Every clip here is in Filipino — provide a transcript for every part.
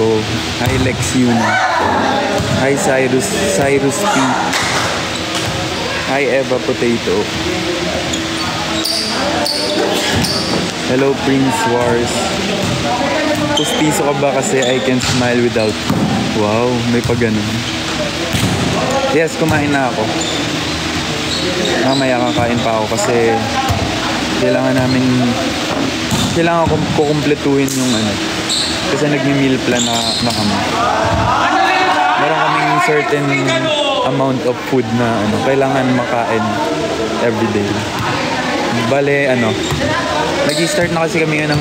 ko. Hi Lex Yuna. Hi Cyrus P. Hi Eva Potato. Hello Prince Wars. Pustiso ka ba kasi I can't smile without. Wow, may pa ganun. Yes, kumain na ako. Mamaya kakain pa ako kasi kailangan ko kukumpletuhin yung ano. Kasi nagmi-meal plan na kami. Meron kaming certain amount of food na kailangan makain everyday. Bale, nag-start na kasi kami ng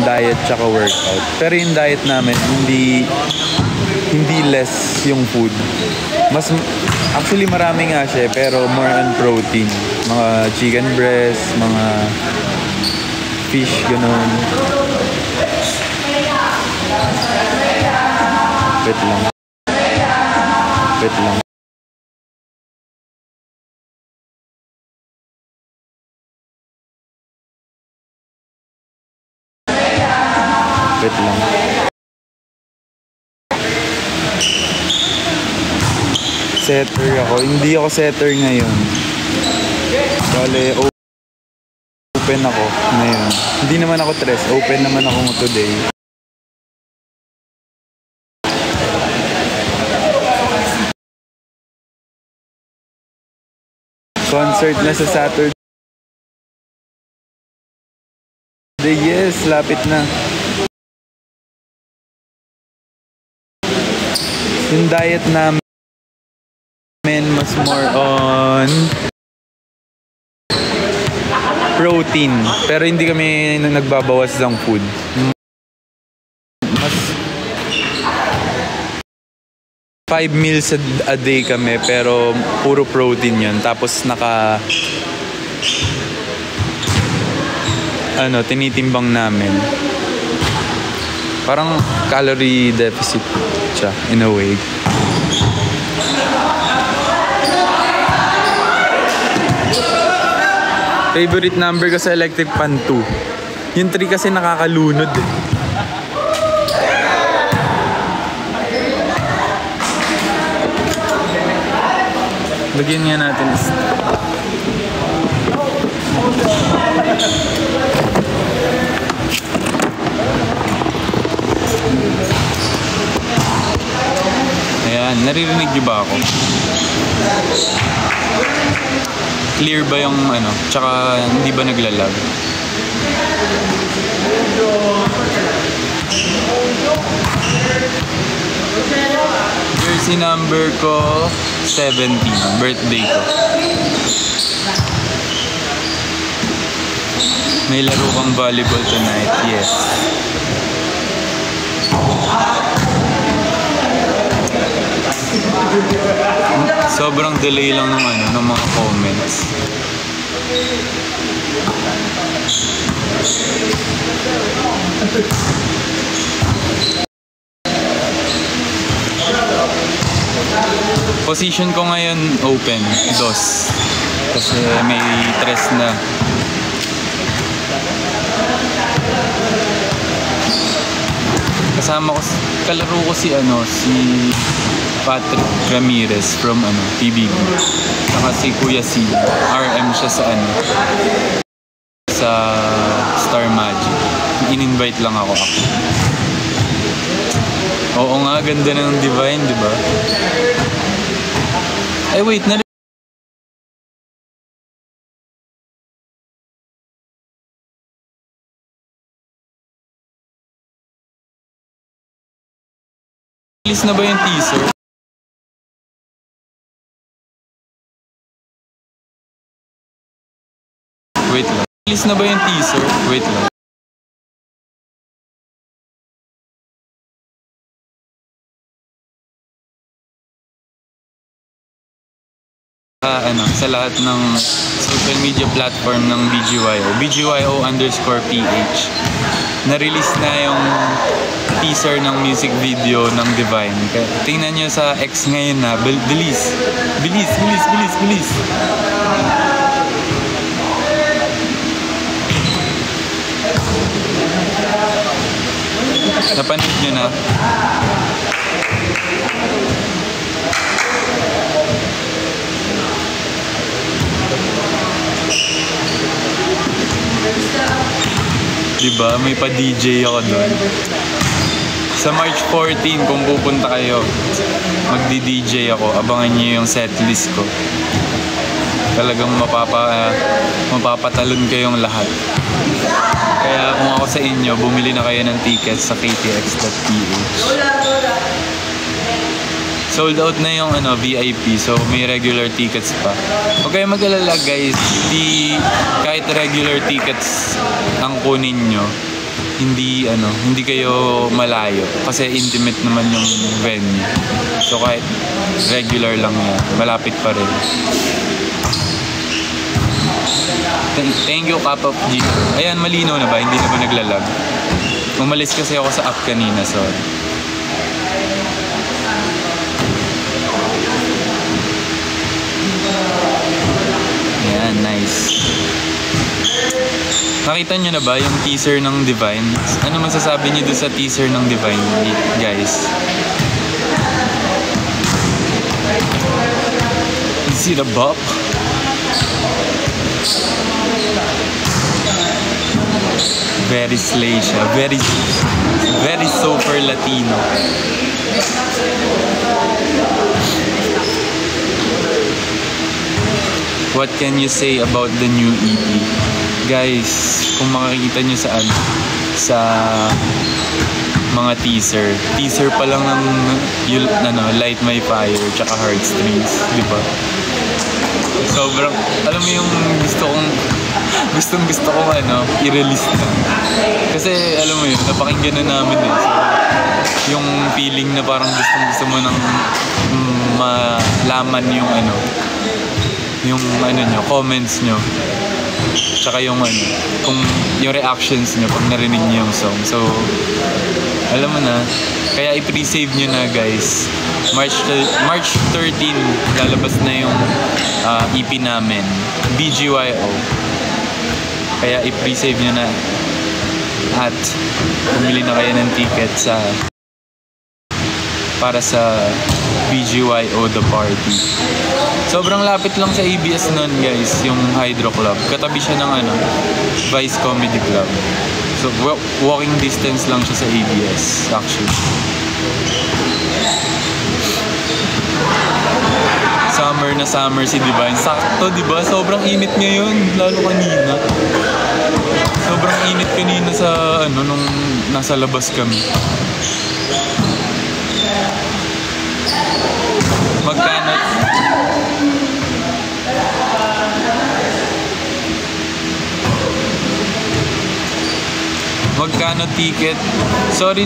diet tsaka workout. Pero yung diet namin, hindi less yung food. Actually marami nga siya, pero more on protein. Mga chicken breast, mga fish, ganun. Wait lang. Wait lang. Wait lang. Setter ako. Hindi ako setter ngayon. Bale, open ako ngayon. Hindi naman ako stress. Open naman ako today. Concert na sa Saturday. Yes, lapit na. Yung diet namin mas more on protein. Pero hindi kami nagbabawas ng food. Mas 5 meals a day kami pero puro protein yun. Tapos tinitimbang namin. Parang calorie deficit siya in a way. Favorite number ko sa electric pan 2. Yung 3 kasi nakakalunod eh. Lagyan nga natin. Ayan, naririnig niyo ba ako? Clear ba yung tsaka hindi ba naglalag? Jersey number ko 17, birthday ko. May laro kang volleyball tonight, yes. Sobrang delay lang ng mga comments. Position ko ngayon open, dos. Kasi may tres na. Kasama ko, kalaro ko si Patrick Ramirez from PBB. Saka si Kuya C. RM siya sa Star Magic. In-invite lang ako. Oo nga, ganda ng Divine, di ba? Ay wait, release na ba yung teaser? Wait lang. Release na ba yung teaser? Wait lang. Sa lahat ng social media platform ng BGYO_PH. Na-release na yung teaser ng music video ng Divine. Tingnan nyo sa X ngayon na. Bilis. Napanood nyo na? Diba? May pa-DJ ako doon. Sa March 14, kung pupunta kayo, magdi-DJ ako. Abangan nyo yung setlist ko. Talagang mapapatalon kayong lahat. Kaya kung ako sa inyo, bumili na kayo ng tickets sa ktx.ph. Sold out na yung VIP, so may regular tickets pa. Huwag kayong mag-alala guys, kahit regular tickets ang kunin nyo, hindi kayo malayo kasi intimate naman yung venue. So kahit regular lang yan, malapit pa rin. Thank you, Cup of G. Ayan, malinaw na ba? Hindi na ba naglalag? Umalis kasi ako sa app kanina, sorry. Ayan, nice. Nakita nyo na ba yung teaser ng Divine? Ano masasabi nyo doon sa teaser ng Divine, guys? You see the bop? Very slay siya. Very super Latino. What can you say about the new EP? Guys, kung makikita nyo sa mga teaser pa lang ng Light My Fire tsaka Heartstrings, di ba? Sobrang, alam mo yung gustong i-release na. Kasi alam mo yun, napakinggan na namin eh. So, yung feeling na parang gusto mo nang malaman yung nyo, comments nyo. Tsaka yung kung yung reactions nyo pag narinig nyo yung song. So, alam mo na, kaya i-pre-save nyo na guys. March 13, lalabas na yung EP namin, BGYO. Kaya i-pre-save nyo na at pumili na kayo ng ticket para sa BGYO The Party. Sobrang lapit lang sa ABS nun guys, yung Hydro Club. Katabi siya ng Vice Comedy Club. So walking distance lang siya sa ABS actually. Summer si Divine. Sakto, diba? Sobrang init ngayon, lalo kanina. Sobrang init kanina sa nung nasa labas kami. Magkano ticket? Sorry,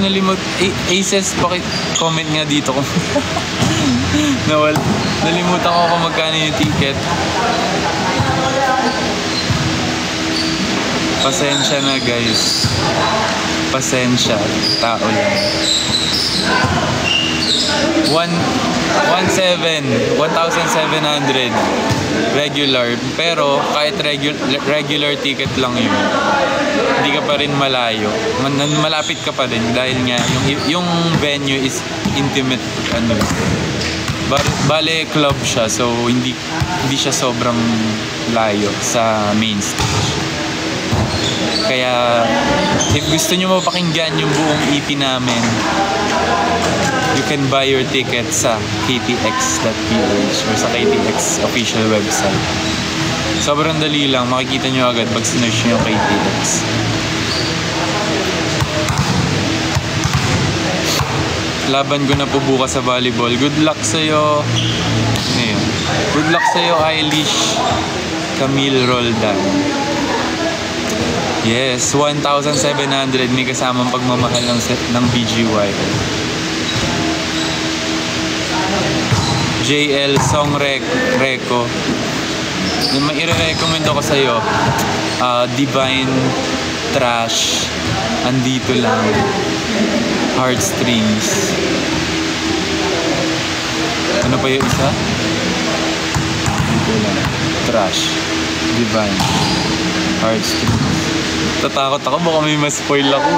Aces, comment nga dito kung nalimutan ko kung magkano yung ticket. Pasensya na guys. Pasensya. Tao lang. 1,700 regular, pero kahit regular ticket lang yun, hindi ka pa rin malayo, malapit ka pa rin dahil nga yung venue is intimate, bale club siya, so hindi siya sobrang layo sa main stage. Kaya if gusto nyo mapakinggan yung buong EP namin, you can buy your ticket sa ktx.ph or sa KTX official website. Sobrang dali lang, makikita nyo agad pag sinearch nyo yung KTX. Laban ko na po bukas sa volleyball. Good luck sa'yo. Good luck sa'yo, Eilish Camille Roldan. Yes, 1,700 may kasamang pagmamahal ng BGY. JL Song Reco. May i-recommend ako sa'yo. Divine, Trash, Andito Lang, Heartstrings. Ano pa yung isa? Andito Lang, Trash, Divine, Heartstrings. Tatakot ako, baka may ma-spoil ako.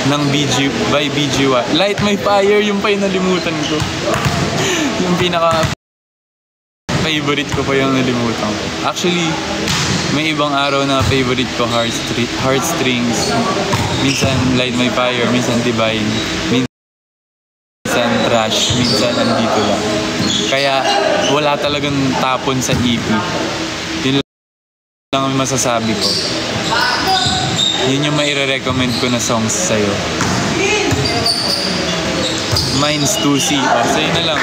ng by BGY. Light My Fire, yung pa yung nalimutan ko. Yung pinaka favorite ko pa yung nalimutan ko. Actually, may ibang araw na favorite ko, Heartstrings. Minsan Light My Fire, minsan Divine, minsan Trash, minsan andito lang. Kaya wala talagang tapon sa EP. Yun lang ang masasabi ko. Yun yung maire-recommend ko na songs sa'yo. Mine's 2C. O, sa'yo na lang.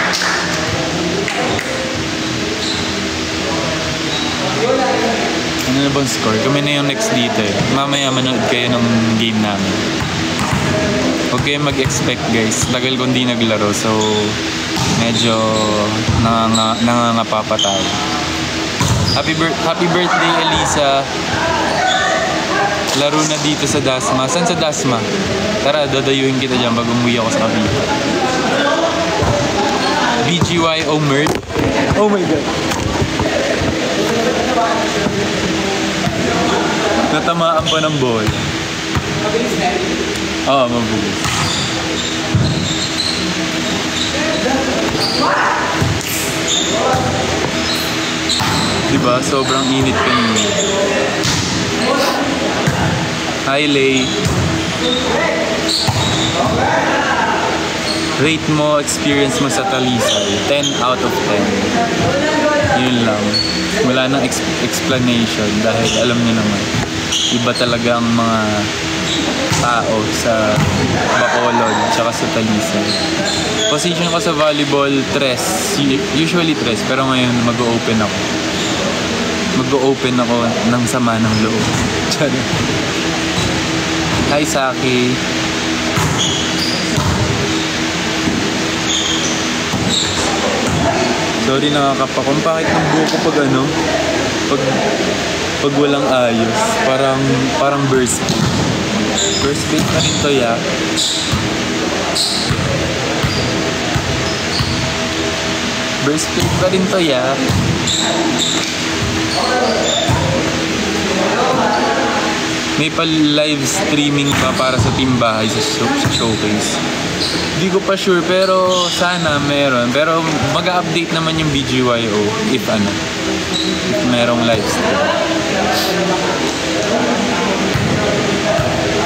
Ano na bang score? Kami na yung next dito eh. Mamaya manood kayo ng game namin. Huwag kayong mag-expect guys. Tagal kong di naglaro, so medyo nangangapa pa tayo. Happy birthday, Elisa. Laro na dito sa Dasma. Saan sa Dasma? Tara, dadayuhin kita dyan bago umuwi ako sa Cavite. BGYO Mert. Oh my God. Natamaan pa ng ball. Oo, mabilis. Diba? Sobrang init kanina. Hi, Lay. Rate mo, experience mo sa Talisay. 10 out of 10. Yun lang. Wala nang explanation dahil alam niyo naman, iba talaga ang mga tao sa Bacolod tsaka sa Talisay. Position ko sa volleyball, 3. Usually 3, pero ngayon mag-o-open ako. Mag-o-open ako ng sama ng loob. Hi, Saki. Sorry, nakakapakong. Bakit ng buko pag ano? Pag walang ayos. Parang burst pain. Burst pain pa rin to, ya. Burst pain pa rin to, ya. May pa-live streaming pa para sa Team Bahay sa showcase. Hindi ko pa sure pero sana meron. Pero mag-update naman yung BGYO if merong live stream.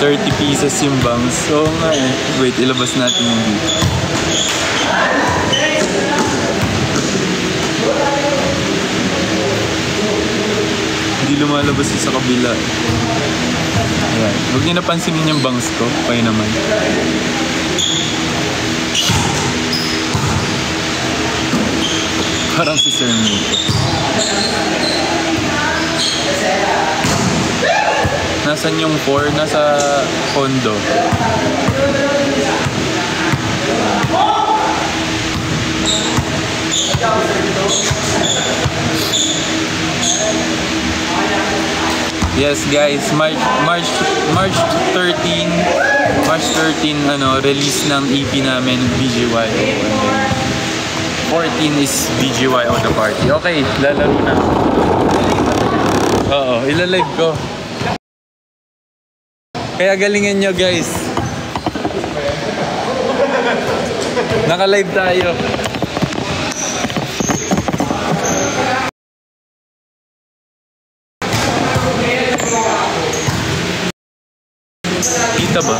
30 pieces yung bangs. So nga eh. Wait, ilabas natin yung dito. Hindi lumalabas sa kabila. Ayan. Huwag niyo napansinin yung bangs ko. Kaya naman. Parang si Sir Mito. Nasaan yung 4? Nasa condo. Yes guys, March 13 release ng EP namin BGYO, and then 14 is BGYO The Party. Okay, lalaro na ako. Oo, ilalive ko. Kaya galingin nyo guys. Naka-live tayo. Kita ba?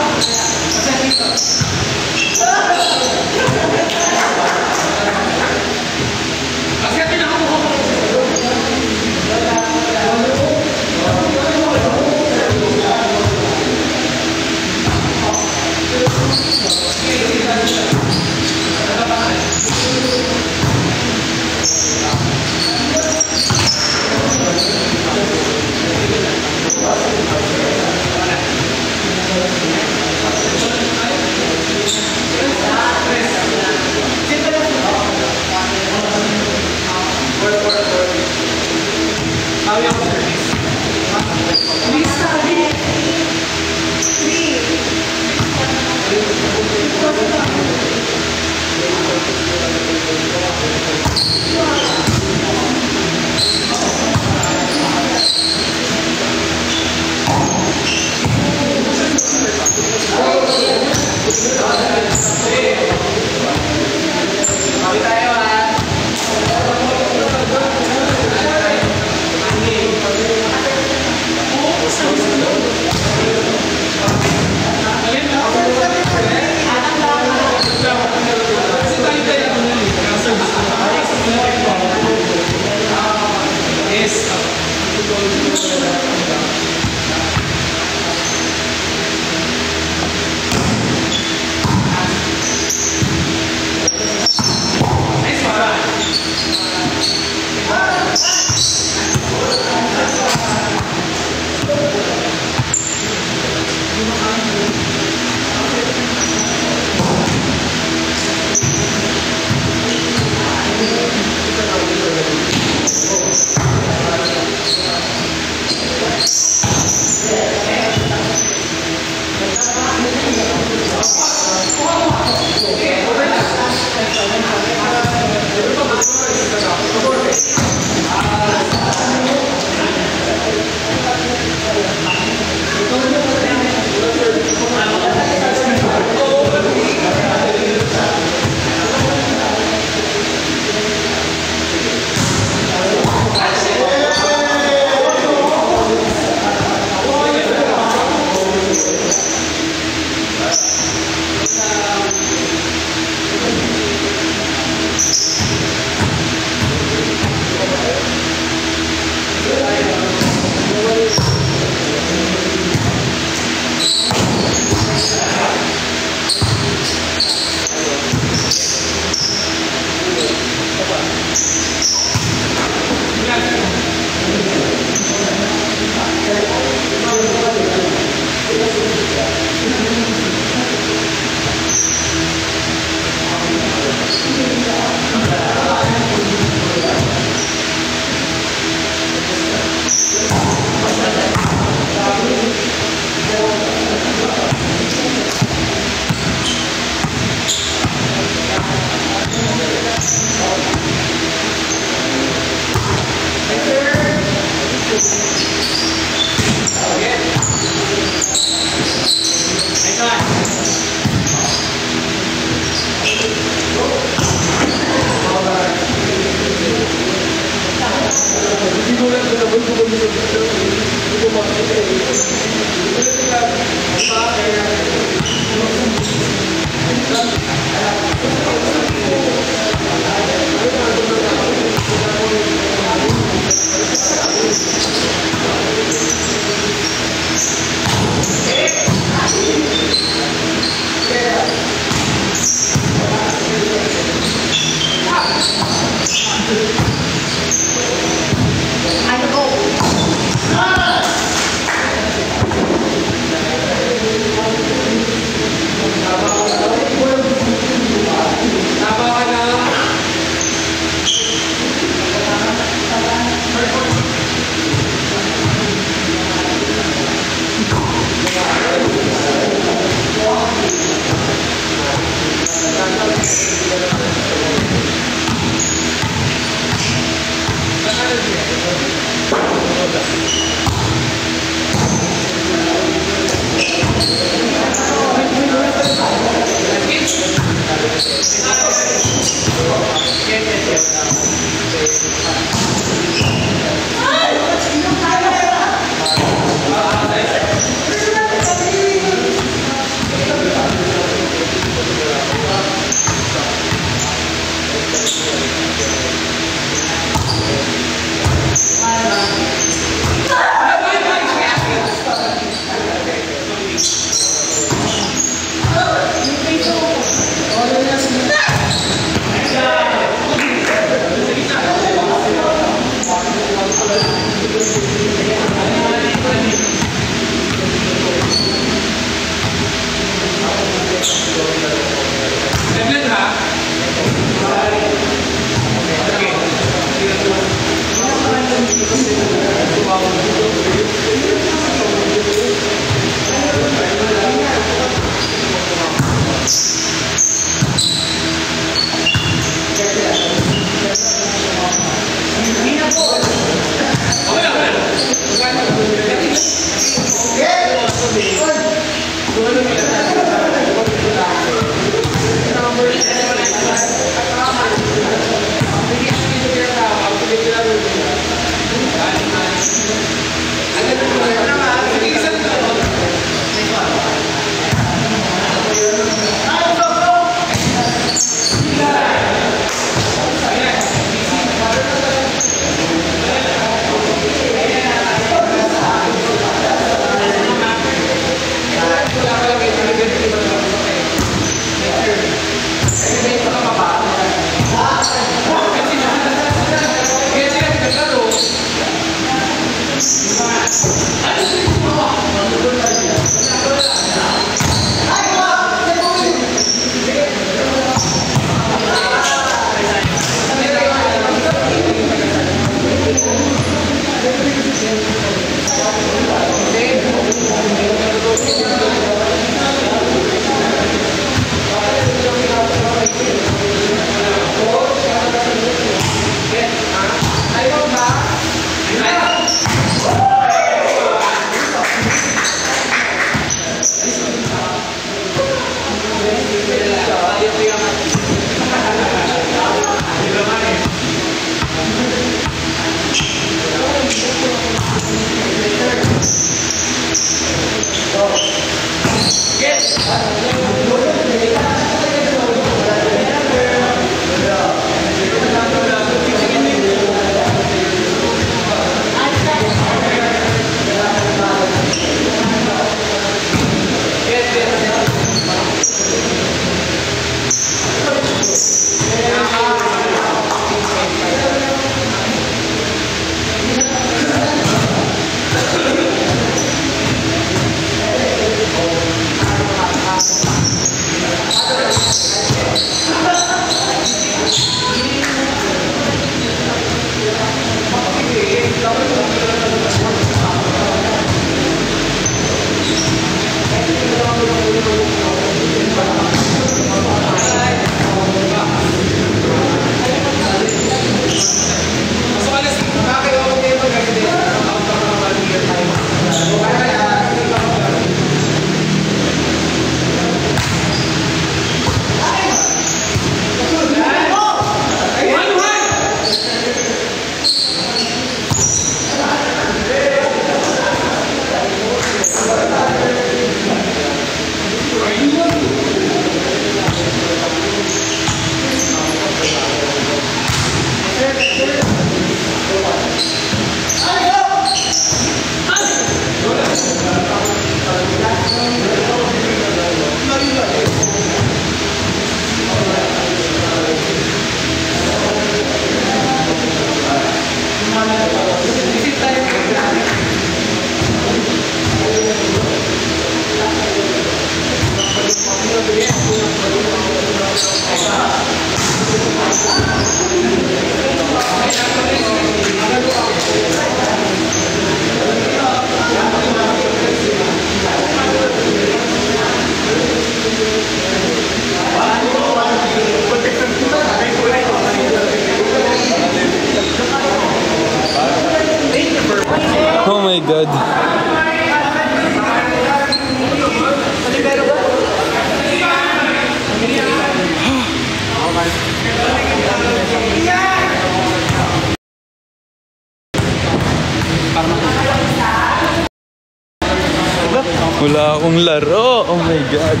akong laro. Oh my God.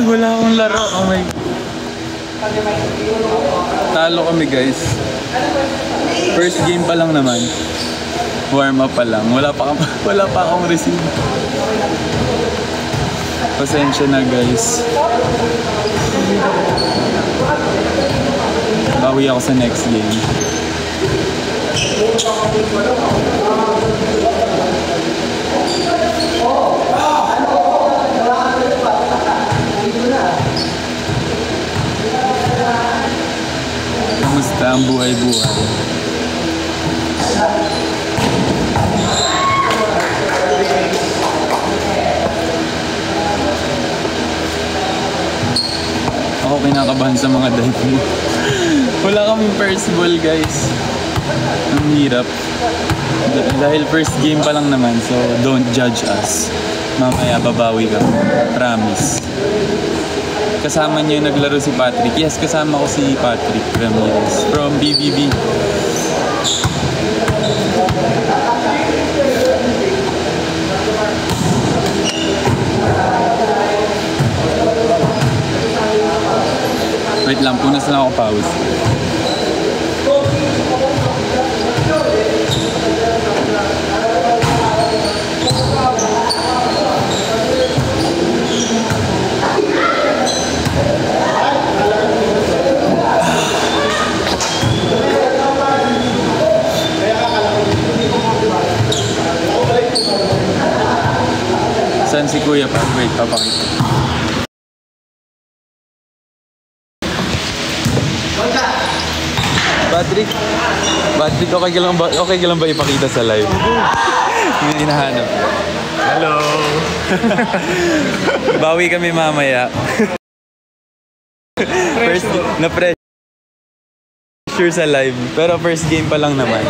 Wala akong laro. Oh my God. Talo kami guys. First game pa lang naman. Warm up pa lang. Wala pa akong receive. Pasensya na guys. Bawi ako sa next game. Kamusta ang buhay-buhay? Ako kinakabahan sa mga dive mo. Wala kaming first ball guys. Ang hirap. Dahil first game pa lang naman, so don't judge us. Mamaya babawi kami. Promise. Kasama niyo naglaro si Patrick. Yes, kasama ko si Patrick Ramirez from BBB. Wait lang, punas lang ako pause. Saan si Kuya pa? Wait, papakita. Patrick, okay ka lang ba ipakita sa live? Yung hinahanap. Hello! Bawi kami mamaya. First, na-pressure sa live. Pero first game pa lang naman.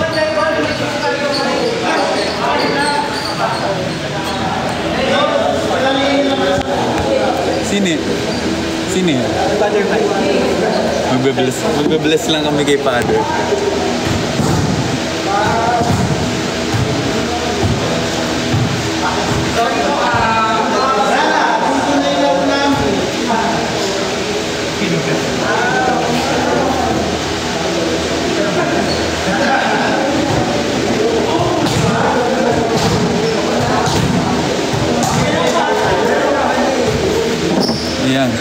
Sino? Father Mike. Magbe-bless lang kami kay Father. Ayan.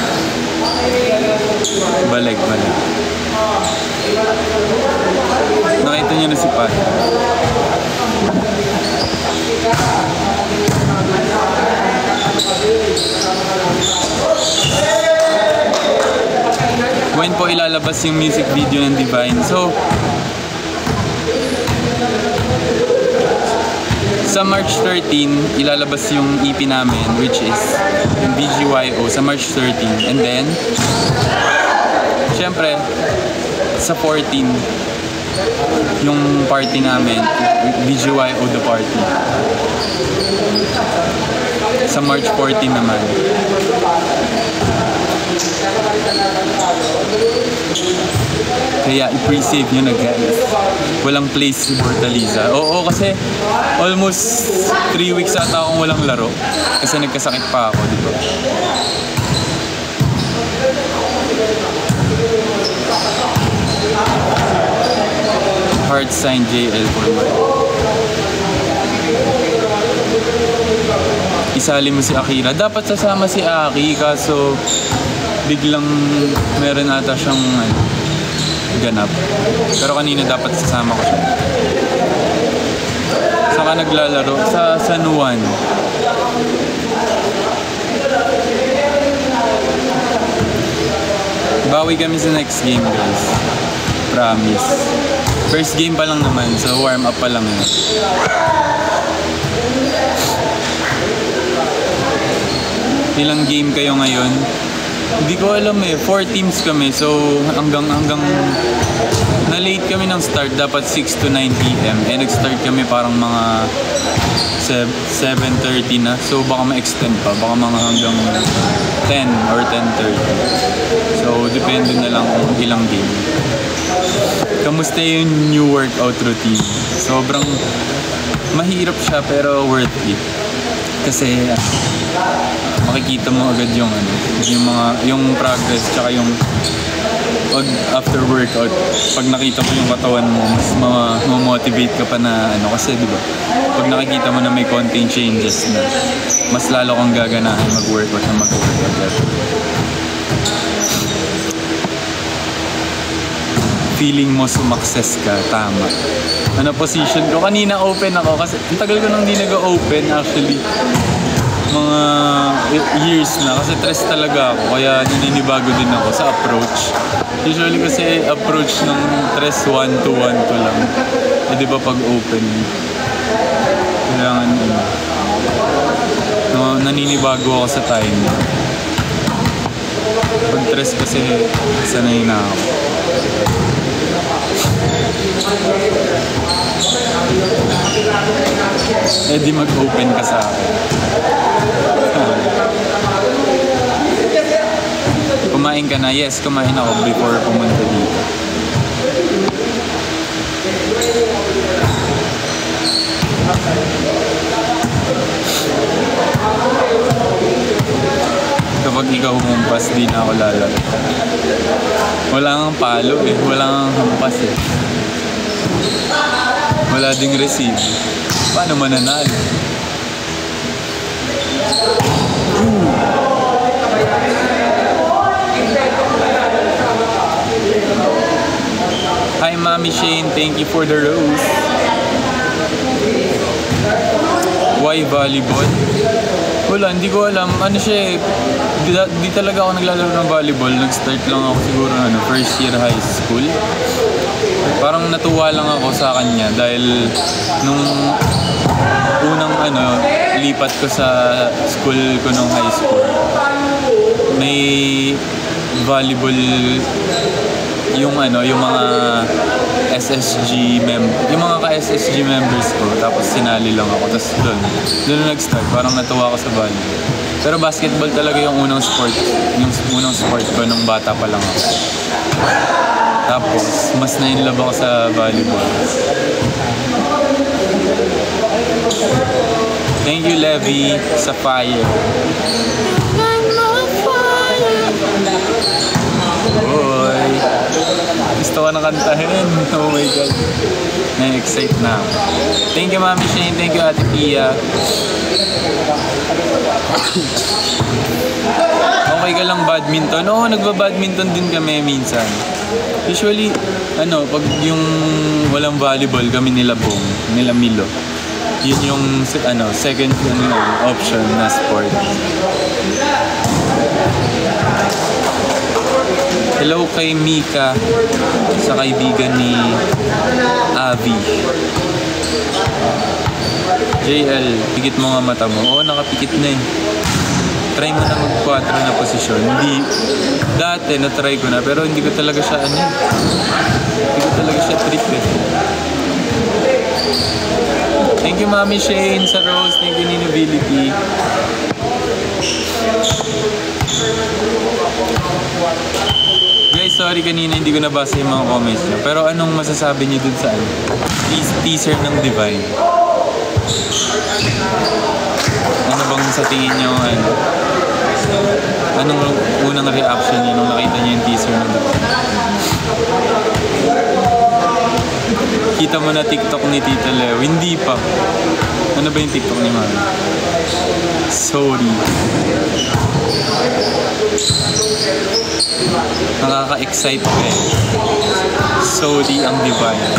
Balik. Nakita niyo na si Pat. When po ilalabas yung music video ng Divine? So, sa March 13, ilalabas yung EP namin, which is yung BGYO sa March 13. And then, syempre, sa 14, yung party namin, BGYO The Party. Sa March 14 naman. Kaya i-pre-save nyo na guys. Walang place si Bortaliza. Oo, kasi almost 3 weeks ata akong walang laro. Kasi nagkasakit pa ako, di ba? Heart sign JL for mine. Isali mo si Akira. Dapat sasama si Aki, kaso biglang meron ata siyang ganap. Pero kanina dapat sasama ko siya. Saka naglalaro sa San Juan. Bawi kami sa next game guys. Promise. First game pa lang naman, so warm up pa lang yun. Ilang game kayo ngayon? Hindi ko alam eh. 4 teams kami. So hanggang na-late kami ng start. Dapat 6 to 9 PM. Eh nag-start kami parang mga 7:30 na. So baka ma-extend pa. Baka mga hanggang 10 or 10:30. So depende na lang kung ilang game. Kamusta yung new workout routine? Sobrang mahirap siya pero worth it. Kasi makikita mo agad yung yung progress tsaka yung pag after workout, pag nakita mo yung katawan mo, mas ma-motivate ka pa na kasi di ba? Pag nakikita mo na may konting changes na, mas lalo kang gaganahan mag-workout na mag-workout. Feeling mo sumakses ka, tama. Position ko? Kanina open ako kasi ang tagal ko nang di nag-open actually. Mga years na kasi stress talaga ako kaya naninibago din ako sa approach. Usually kasi approach ng stress 1 to 1 to lang. Di ba pag open kailangan naninibago ako sa time. Pag stress kasi sanay na ako. Di mag-open ka sa akin. Kumain ka na? Yes, kumain ako before pumunta dito. Kapag ikaw humumpas, di na ako lalaro. Wala kang palo wala kang hampas Wala ding receive. Paano mananalo? Hi Mami Shane, thank you for the rose. Why volleyball? Wala, hindi ko alam. Siya di talaga ako naglalaro ng volleyball. Nag-start lang ako siguro first year high school. Parang natuwa lang ako sa kanya dahil nung unang lipat ko sa school ko nung high school, may volleyball yung mga SSG yung mga ka-SSG members ko, tapos sinali lang ako, tapos doon nag-start, parang natuwa ako sa volleyball. Pero basketball talaga yung unang sport ko nung bata pa lang ako. Tapos mas na-inlove ako sa volleyball. Thank you Levi sa fire. Boy, gusto ko na kantahin. Oh my God, na-excite na. Thank you Mami Shane, thank you Ate Pia. Okay ka lang badminton? Oo, nagba-badminton din kami minsan. Usually, pag yung walang volleyball kami nila Bong, nila Milo, yun yung second option na sport. Hello kay Mika, sa kaibigan ni Avi. JL, pikit mo nga mata mo. Oo, nakapikit na Try mo na mag-4 na posisyon. Dati na-try ko na, pero hindi ko talaga siya hindi ko talaga siya trip Thank you Mami Shane sa rose, thank you Ninability. Guys, sorry kanina hindi ko nabasa yung mga comments niyo. Pero anong masasabi niyo dun sa teaser ng Divine? Ano bang sa tingin niyo anong unang reaction niyo nung nakita niyo yung teaser ng Divine? Kita mo na TikTok ni Tita Leo? Hindi pa. Ano ba yung TikTok ni Mami? Sorry. Nakaka-excite ko Sorry ang Divine.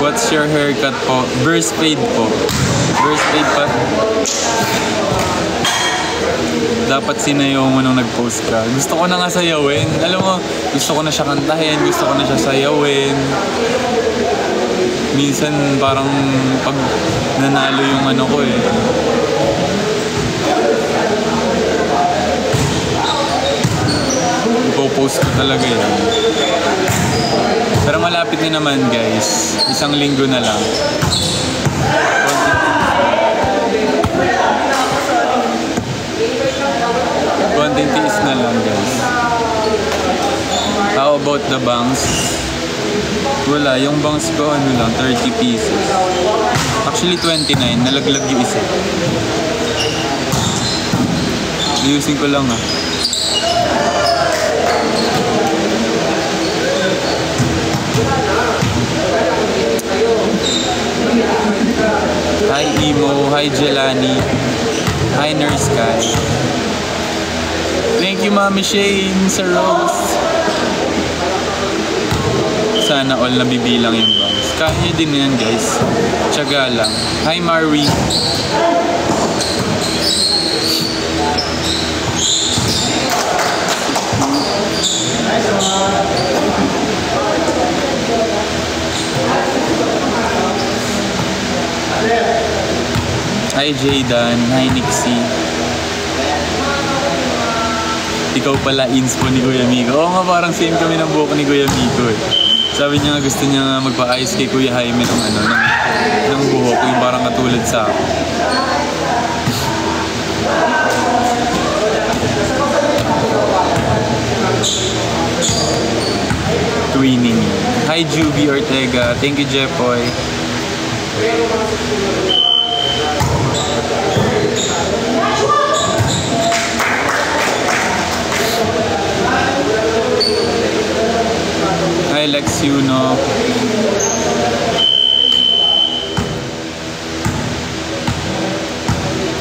What's your haircut po? Burst fade po. Burst fade pa. Dapat sinayaw mo nung nag-post ka. Gusto ko na nga sayawin. Alam mo, gusto ko na siya kantahin. Gusto ko na siya sayawin. Minsan parang pag nanalo yung ko ipopost ko talaga yan. Pero malapit na naman guys. 1 linggo na lang. How about the bangs? Wala, yung bangs ko ano lang, 30 pieces. Actually 29, nalaglag yung isa. Ayusin ko lang ah. Hi Imo, hi Jelani, hi Nurse Kai. Thank you Mami Shane sa rose. Sana all nabibilang yung bangs. Kaya nyo din yan guys. Tiyaga lang. Hi Marwi. Hi Jaydan. Hi Nixie. Ikaw pala inspo ni Kuya Miko. Oo nga, parang same kami ng buhok ni Kuya Miko eh. Sabi niya nga gusto niya nga magpa-ayos kay Kuya Jaime ng ano, ng buhok, yung parang katulad sa akin. Twinning. Hi Juby Ortega. Thank you Jepoy. Hi Lex Yuno.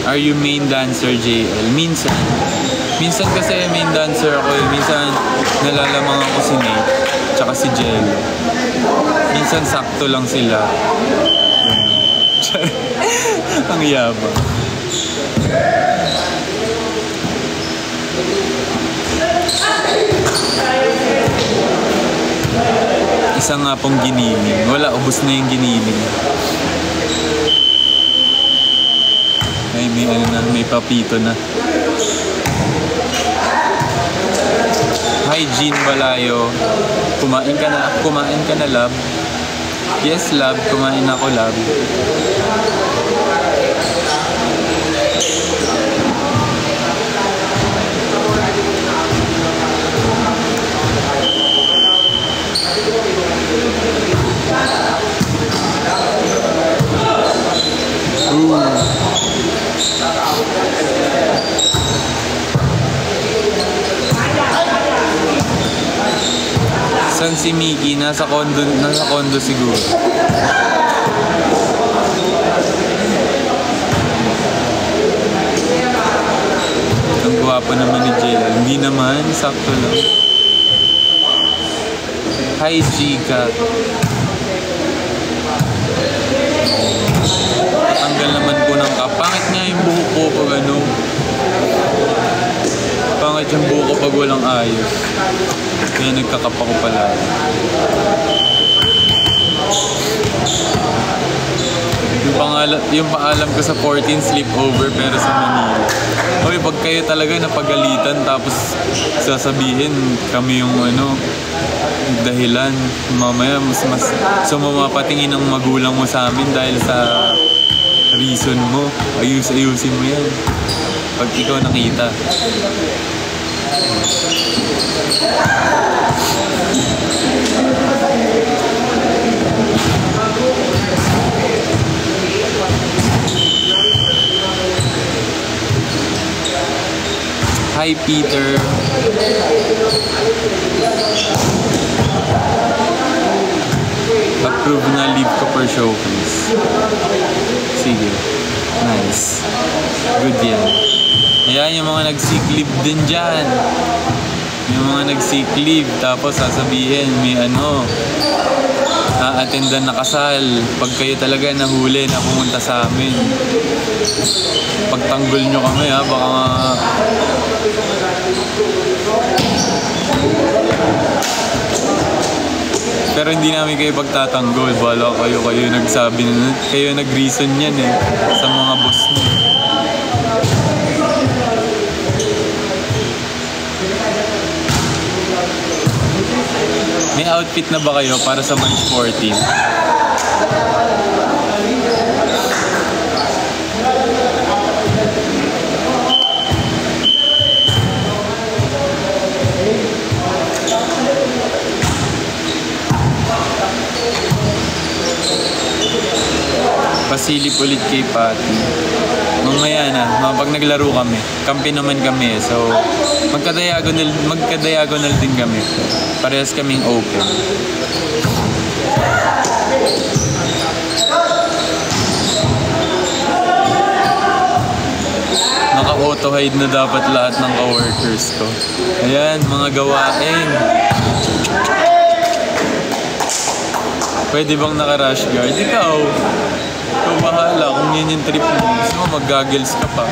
Are you main dancer JL? Minsan. Minsan kasi main dancer ako. Minsan nalalamang ako si Nate. Tsaka si JL. Minsan sakto lang sila. Ang yabang. Isa nga pong giniling. Wala, ubos na yung giniling. Ay, may ano na, may papito na. Hi, Jean Balayo. Kumain ka na, love? Yes, love. Kumain ako, love. San si Mickey? Nasa condo siguro. Ang gwapo naman ni JL. Hindi naman, sakto lang. Hi Gika. Tanggal naman po ng kap. Pangit nga yung buhok ko pag ano. Pangit yung buhok ko pag walang ayos. Kaya nagkakap ako pala. Yung paalam ko sa 14 sleepover pero sa Manila. Hoy, pag kayo talaga napagalitan tapos sasabihin kami yung ano, dahilan. Mamaya mas sumapatingin ng magulang mo sa amin dahil sa reason mo. Ayusin mo yan. Pag ikaw nakita. Hi Peter. Approve na leave ko per showcase. Sige. Nice. Good yan. Ayan yung mga nag-sick leave din dyan. Yung mga nag-sick leave tapos sasabihin may ano, a-attendan na kasal. Pag kayo talaga nahuli na pumunta sa amin, pagtanggol nyo kami ha, baka pero hindi namin kayo pagtatanggol. Bala kayo nagsabi na, kayo nag-reason yan eh sa mga boss nyo. May outfit na ba kayo para sa March 14? pasilip ulit kay Patty. Mamaya na, pag naglaro kami, kampi naman kami eh. So, magka-diagonal din kami. Parehas kaming open. Naka-auto-hide na dapat lahat ng coworkers ko. Ayan, mga gawain. Pwede bang naka-rush guard? Ikaw bahala kung yun yung trip mo. Gusto mo mag-goggles ka pa.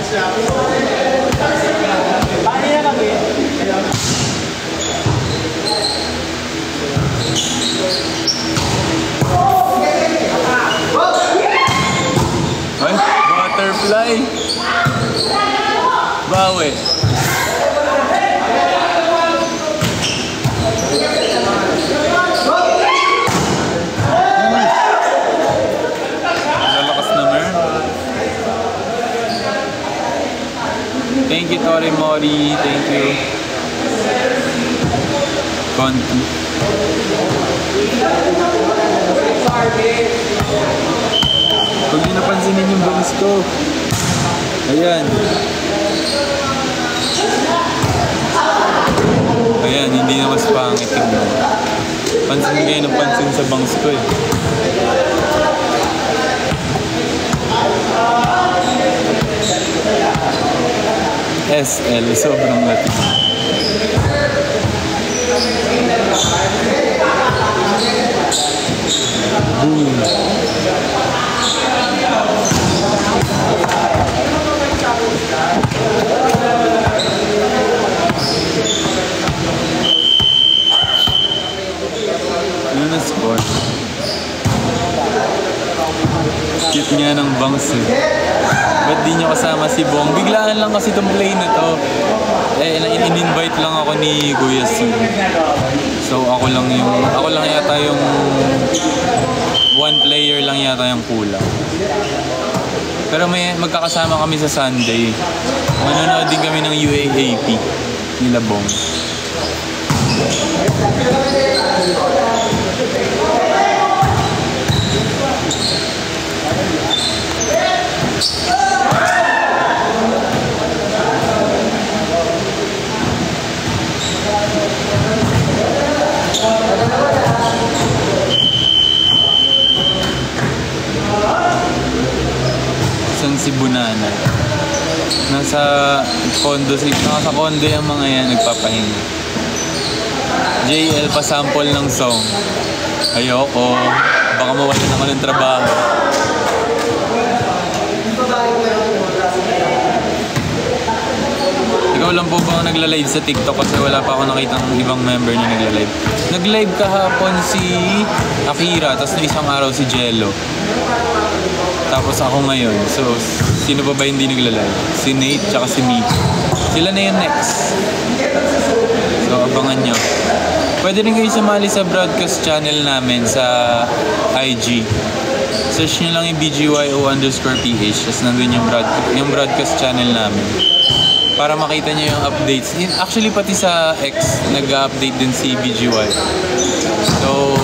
Ay, butterfly. Bawi. Thank you, Tori Mori. Thank you. Conti. Huwag niyo napansinin yung bangs ko. Ayan. Ayan, hindi na mas pangit tignan. Pansin kayo ng pansin sa bangs ko eh. SL, sobrang lati. Boom. Ano na score? Cute nga ng bangs eh. Ba't di nyo kasama si Bong? Biglaan lang kasi itong play na to. In-invite lang ako ni Kuya C. So ako lang yata yung one player lang yata yung kulang. Pero magkakasama kami sa Sunday. Manonood din kami ng UAAP nila Bong. San si Bunana? Nasa condo yung mga yan nagpapahinga. JL pa-sample ng song. Ayoko. Baka mawalan ako ng trabaho. Ikaw lang po ba nagla-live sa TikTok kasi wala pa ako nakita ng ibang member na nagla-live. Nag-live kahapon si Akira, tapos na isang araw si Jello. Tapos ako ngayon. So, sino pa ba hindi nagla-live? Si Nate tsaka si Miki. Sila na yung next. So, abangan nyo. Pwede rin kayo sumali sa broadcast channel namin sa IG. Search nyo lang yung BGYO_PH. Tapos nandun yung broadcast channel namin. Para makita nyo yung updates. Actually, pati sa X, nag-update din si BGY. So,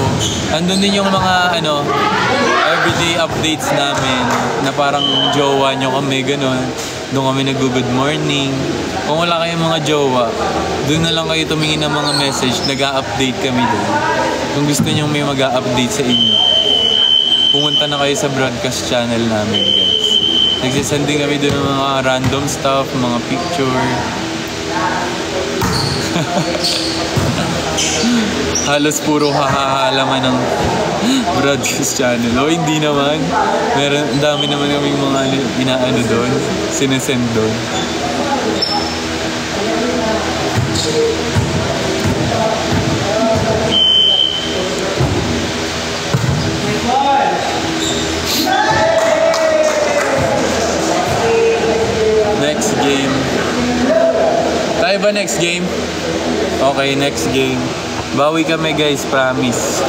andun din yung mga everyday updates namin na parang jowa nyo kami, ganun. Doon kami nag-good morning. Kung wala kayong mga jowa, doon na lang kayo tumingin ng mga message, nag-a-update kami doon. Kung gusto nyo may mag-a-update sa inyo, pumunta na kayo sa broadcast channel namin, guys. Nagsisend din kami doon ng mga random stuff, mga picture. Halos puro hahahalaman ng broadcast channel. O hindi naman. Ang dami naman kaming mga inaano doon. Sinesend doon. Next game. Tayo ba next game? Okay, next game. Bawi kami guys, promise.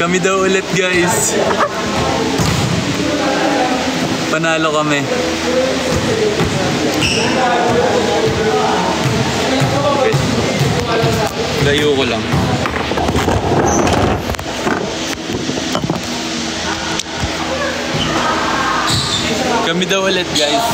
Kami daw ulit, guys. Panalo kami. Layo ko lang. Kami daw ulit, guys.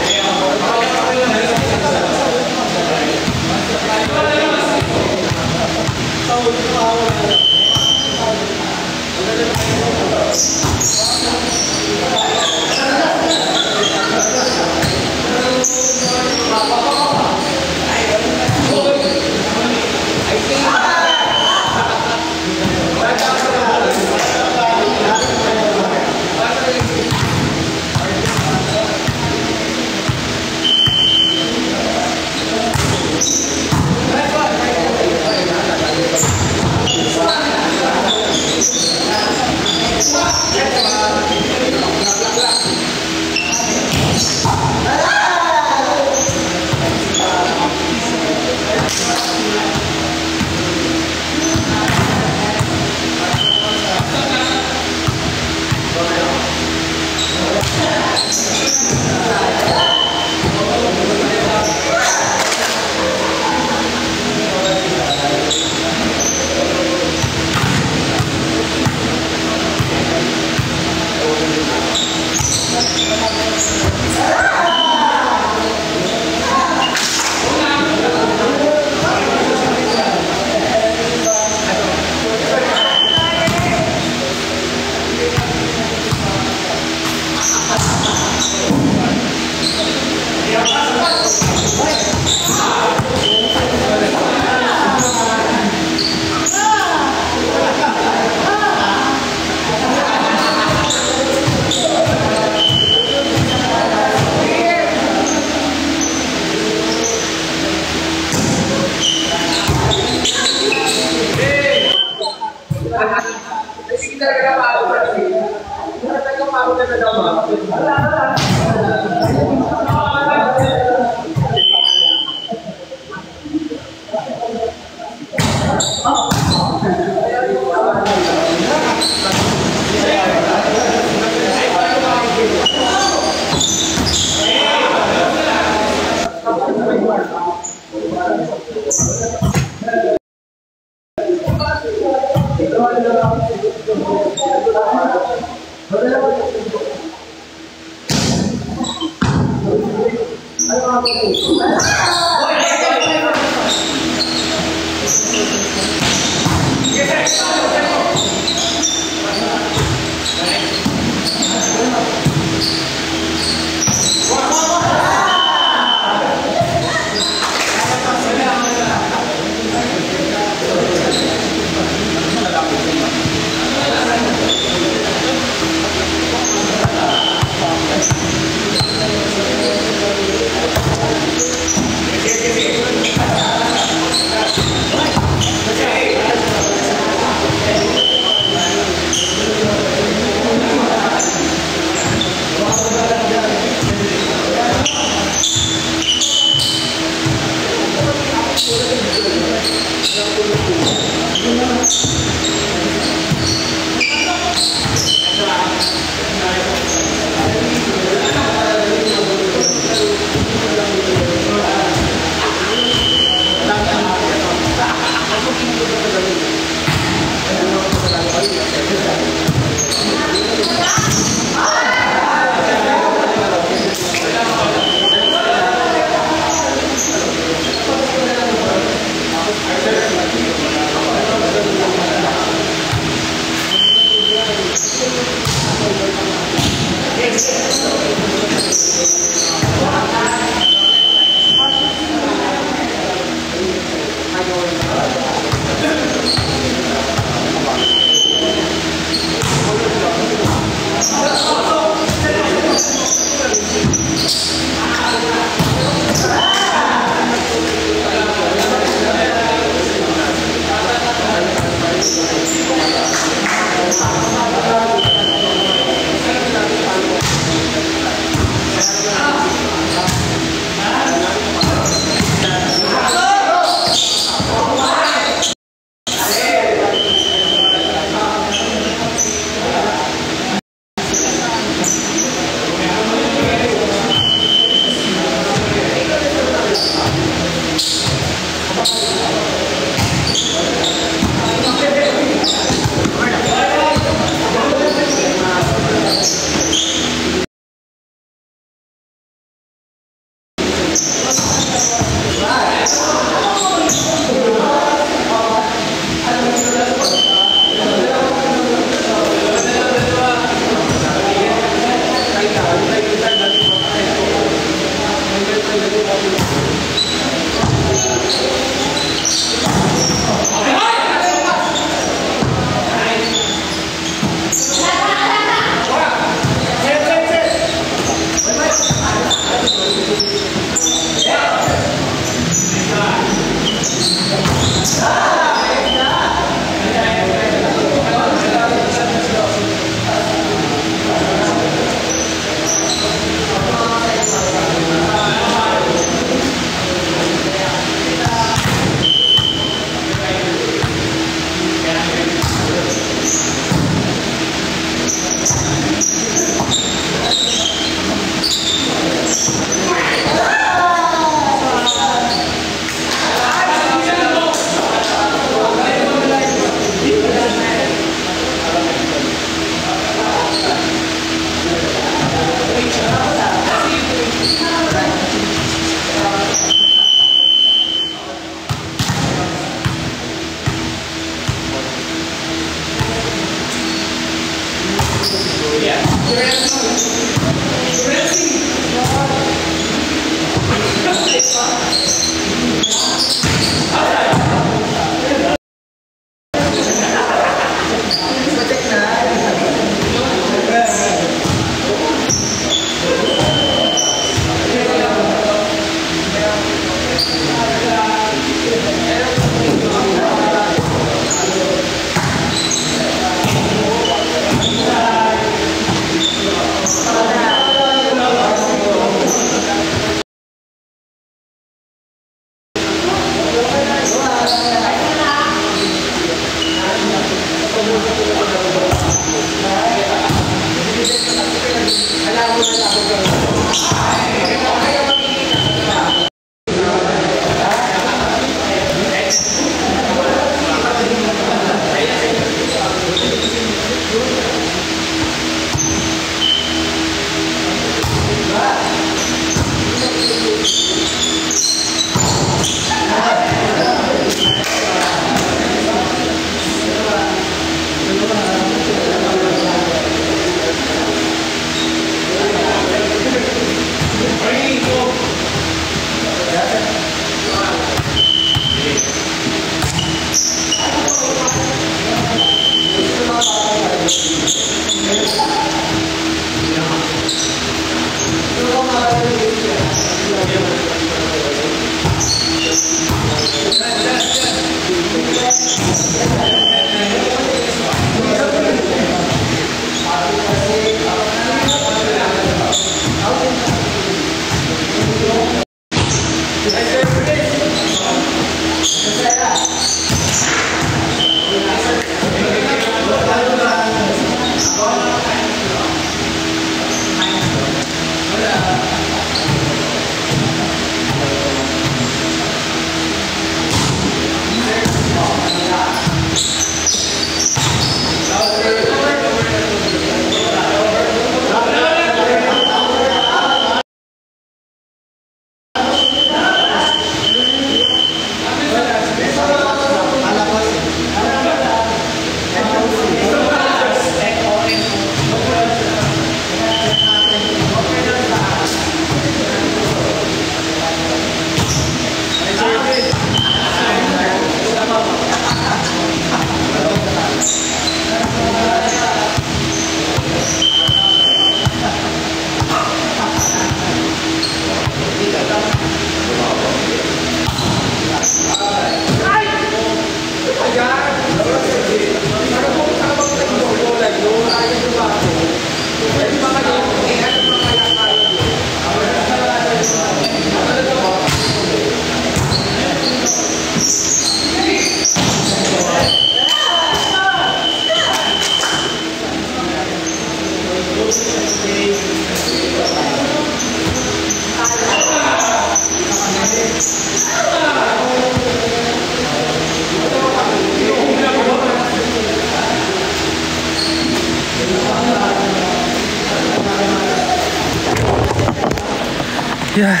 Yeah.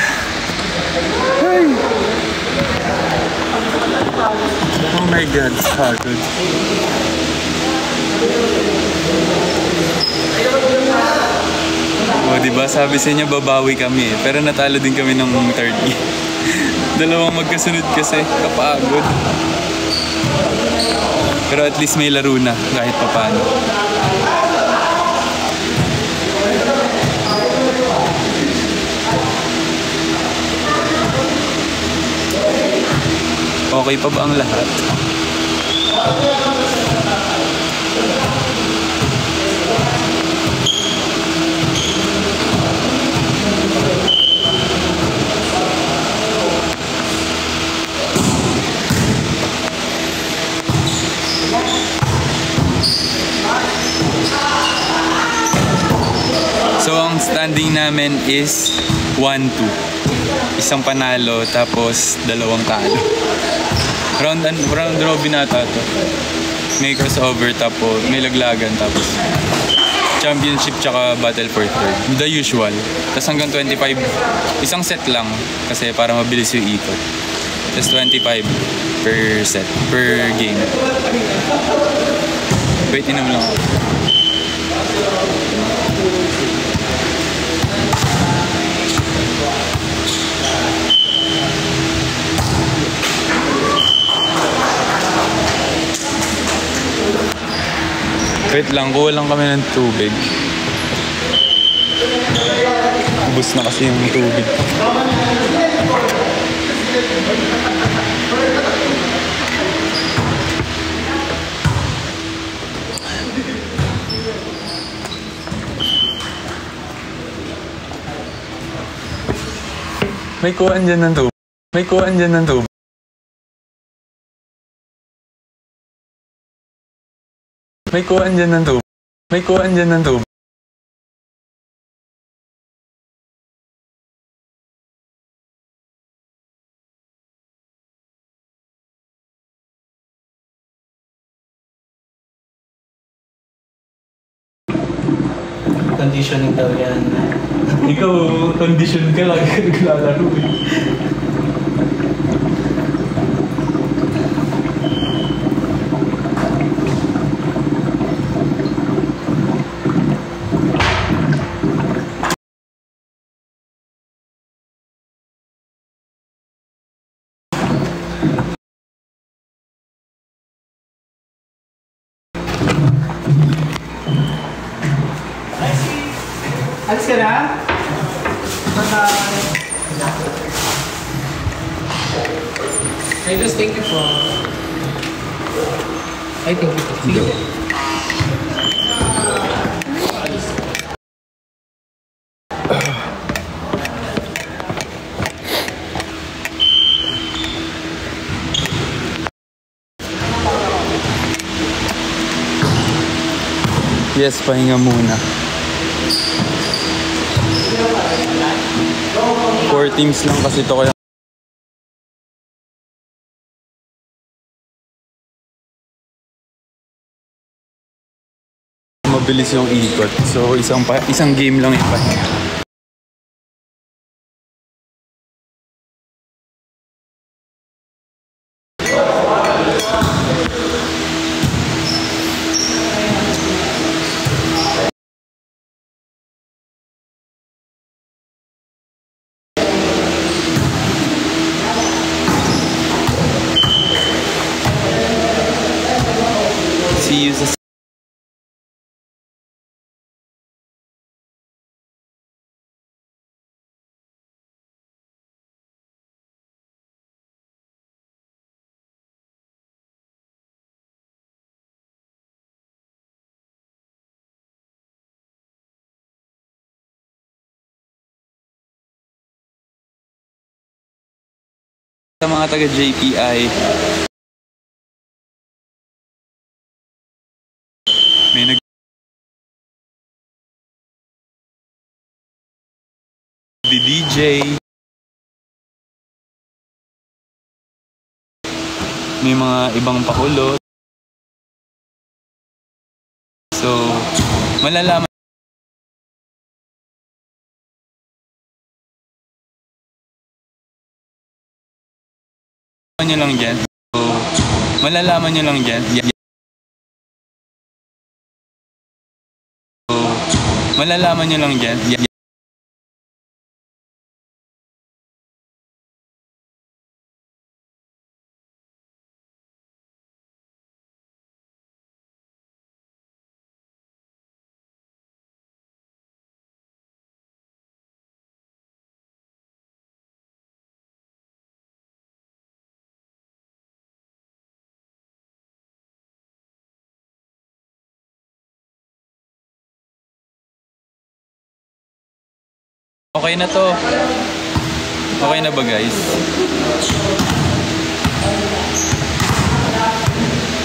Hey. Oh my God, pagod. O, diba? Sabi sa inyo, babawi kami eh. Pero natalo din kami ng third game. Dalawang magkasunod kasi, kapagod. Pero at least may laro na, kahit papaano. Okay pa ba ang lahat? So ang standing namin is 1-2. Isang panalo tapos dalawang talo. Round robin ata to. May crossover tapos may laglagan tapos championship tsaka battle for third. The usual. Tapos hanggang 25. Isang set lang kasi para mabilis yung ikot. Tapos 25 per set, per game. Wait, inom lang ako. Wait lang, kuha lang kami ng tubig. Ubus na kasi yung tubig. May kuhaan dyan ng tubig. May kuhaan dyan ng tubig. May kuhaan dyan ng tubig. May kuhaan dyan ng tubig. Conditioning daw yan. Ikaw, condition ka lagi ka naglalaro eh. Alis ka na? I just thank you for... I thank you for... Sige. Yes, pahinga muna. 4 teams lang kasi ito kaya mabilis yung ikot. So isang game lang yung pahinga. See you sa mga taga JPI. May DJ. May mga ibang pakulot. So, malalaman nyo lang dyan. So, malalaman nyo lang dyan. So, malalaman nyo lang dyan. Okay na to. Okay na ba, guys?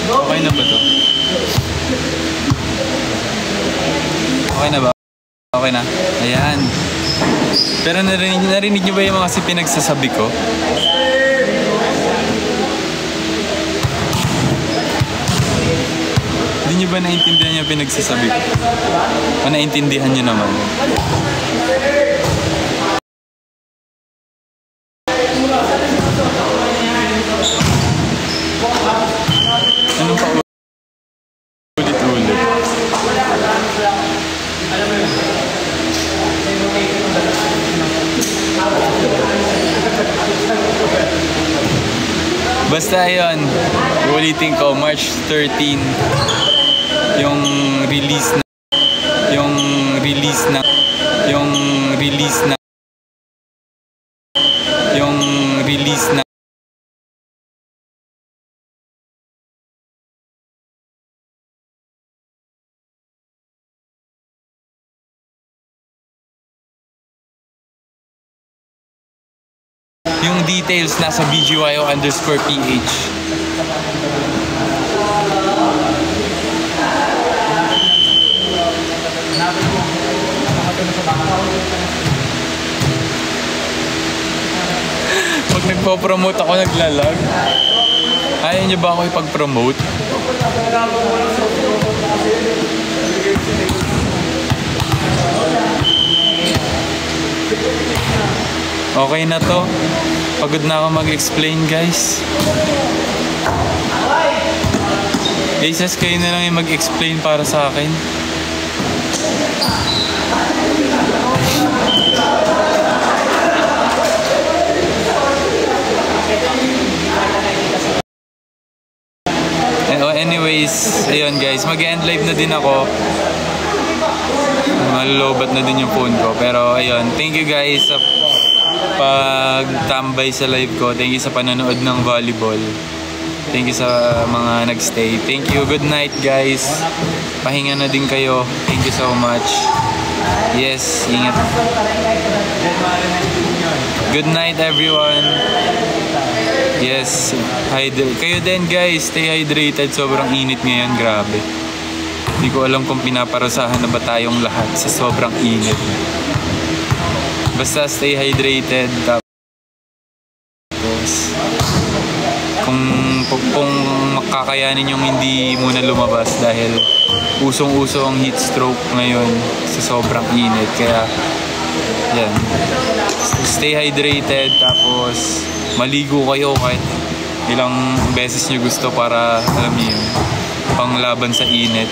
Okay na ba to? Okay na ba? Okay na. Ayan. Pero narinig niyo ba yung mga pinagsasabi ko? Hindi niyo ba naintindihan yung pinagsasabi ko? O naintindihan niyo naman? Anong pa ulit-ulit? Basta yun, ulitin ko, March 13. yung release na yung release na yung release na yung release na yung details nasa BGYO_PH. Pag nagpo-promote ako, naglalag. Ayaw niyo ba ako ipag-promote? Okay na to. Pagod na ako mag-explain, guys. Aces, kayo na lang yung mag-explain para sa akin. Anyways, ayun guys, mag-end live na din ako. Malolobat na din yung phone ko. Pero ayun, thank you guys sa pagtambay sa live ko. Thank you sa panonood ng volleyball. Thank you sa mga nagstay. Thank you. Good night guys. Pahinga na din kayo. Thank you so much. Yes, ingat. Good night everyone. Yes, kayo din guys, stay hydrated. Sobrang init ngayon, grabe. Hindi ko alam kung pinaparasahan na ba tayong lahat sa sobrang init. Basta stay hydrated. Tapos kung makakayanin yung hindi muna lumabas dahil usong-uso ang heat stroke ngayon sa sobrang init. Kaya yan, stay hydrated. Tapos maligo kayo kahit ilang beses nyo gusto para alam niyo yun, panglaban sa init.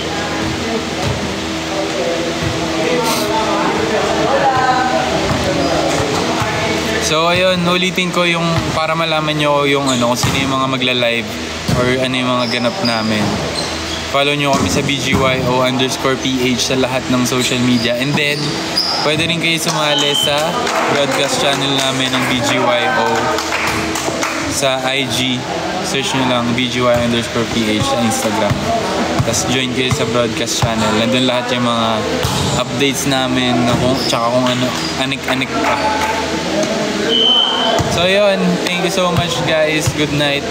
So ayun, ulitin ko yung para malaman nyo yung kung sino yung mga magla-live or ano yung mga ganap namin. Follow nyo kami sa BGYO_PH sa lahat ng social media. And then, pwede rin kayo sumali sa broadcast channel namin ng BGYO sa IG. Search nyo lang BGYO_PH sa Instagram. Tapos join kayo sa broadcast channel. Nandun lahat yung mga updates namin na tsaka kung ano, anik-anik pa. So yun, thank you so much guys. Good night.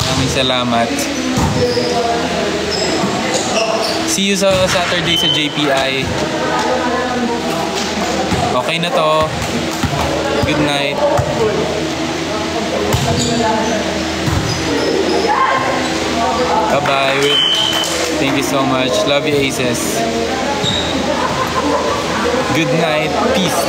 Maraming salamat. See you sa Saturday sa JPI. Okay na to. Good night. Bye-bye. Thank you so much. Love you, Aces. Good night. Peace.